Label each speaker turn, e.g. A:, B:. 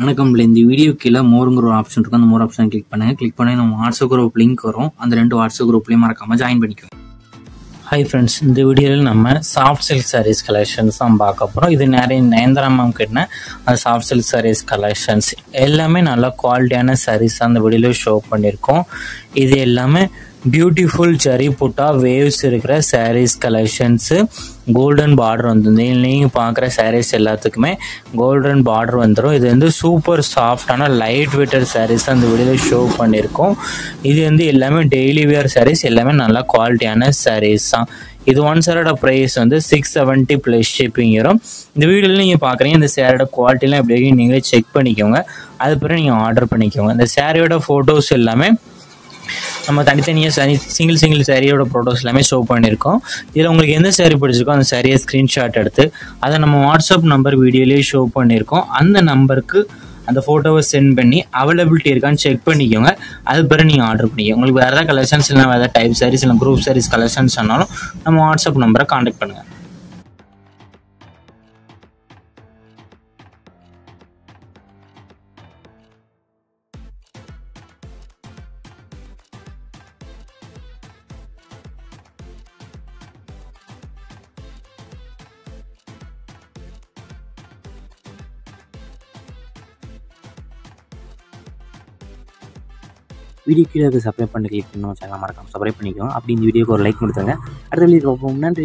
A: வணக்கம். இந்த வீடியோ கீழே மோருங்கிற ஒரு ஆப்ஷன் இருக்கும். அந்த மோர் ஆப்ஷன் கிளிக் பண்ணுங்க. கிளிக் பண்ணி நம்ம வாட்ஸ்அப் குரூப் லிங்க் வரும். அந்த 2 வாட்ஸ்அப் குரூப்லையும் மறக்காம ஜாயின் பண்ணிக்கோங்க. ஹாய் ஃப்ரெண்ட்ஸ், இந்த வீடியோவில் நம்ம சாஃப்ட் சில்க் சாரீஸ் கலெக்ஷன்ஸ் தான் பார்க்க போகிறோம். இது நிறைய நயன்தாரா மேம் கிட்ட அந்த சாஃப்ட் சில்க் சாரீஸ் கலெக்ஷன்ஸ் எல்லாமே நல்ல குவாலிட்டியான சாரீஸ் அந்த வீடியோவில் ஷோ பண்ணியிருக்கோம். இது எல்லாமே பியூட்டிஃபுல் ஜரி புட்டா வேவ்ஸ் இருக்கிற சாரீஸ் கலெக்ஷன்ஸு. கோல்டன் பார்டர் வந்துருந்து நீங்கள் பார்க்குற சாரீஸ் எல்லாத்துக்குமே கோல்டன் பார்டர் வந்துடும். இது வந்து சூப்பர் சாஃப்டான லைட் வெயிட்டர் சாரீஸ் அந்த வீடியோவில் ஷோ பண்ணியிருக்கோம். இது வந்து எல்லாமே டெய்லி வேர் சாரீஸ், எல்லாமே நல்ல குவாலிட்டியான சாரீஸ் தான். இது ஒன் சேரோட ப்ரைஸ் வந்து 670 ப்ளஸ் ஷிப்பிங் வரும். இந்த வீடியோவில் நீங்கள் பார்க்குறீங்க. இந்த சேரோட குவாலிட்டிலாம் எப்படி நீங்களே செக் பண்ணிக்கோங்க. அது பிறகு நீங்கள் ஆர்டர் பண்ணிக்கோங்க. இந்த சாரியோட ஃபோட்டோஸ் எல்லாமே நம்ம தனித்தனியாக சிங்கிள் சாரியோட ஃபோட்டோஸ் எல்லாமே ஷோ பண்ணியிருக்கோம். இதில் உங்களுக்கு எந்த சாரி பிடிச்சிருக்கோ அந்த சாரியை ஸ்க்ரீன்ஷாட் எடுத்து அதை நம்ம வாட்ஸ்அப் நம்பர் வீடியோலேயே ஷோ பண்ணியிருக்கோம். அந்த நம்பருக்கு அந்த ஃபோட்டோவை சென்ட் பண்ணி அவைலபிலிட்டி இருக்கான்னு செக் பண்ணிக்கோங்க. அது பிறகு நீங்கள் ஆர்டர் பண்ணிக்கோங்க. உங்களுக்கு வேறு ஏதாவது கலெக்ஷன்ஸ் இல்லை, வேறு ஏதாவது டைப் சாரீஸ் இல்லை குரூப் சாரீஸ் கலெக்ஷன்ஸ் ஆனாலும் நம்ம வாட்ஸ்அப் நம்பரை கான்டாக்ட் பண்ணுங்கள். வீடியோ கீழே சப்ஸ்கிரைப் பண்ணி கிளிக் பண்ணி சேனல் மறக்காம சப்ஸ்கிரைப் பண்ணிக்கோங்க. அப்படி இந்த வீடியோக்கு ஒரு லைக் கொடுத்துருங்க. அடுத்த வீடியோ பார்ப்போம். நன்றி.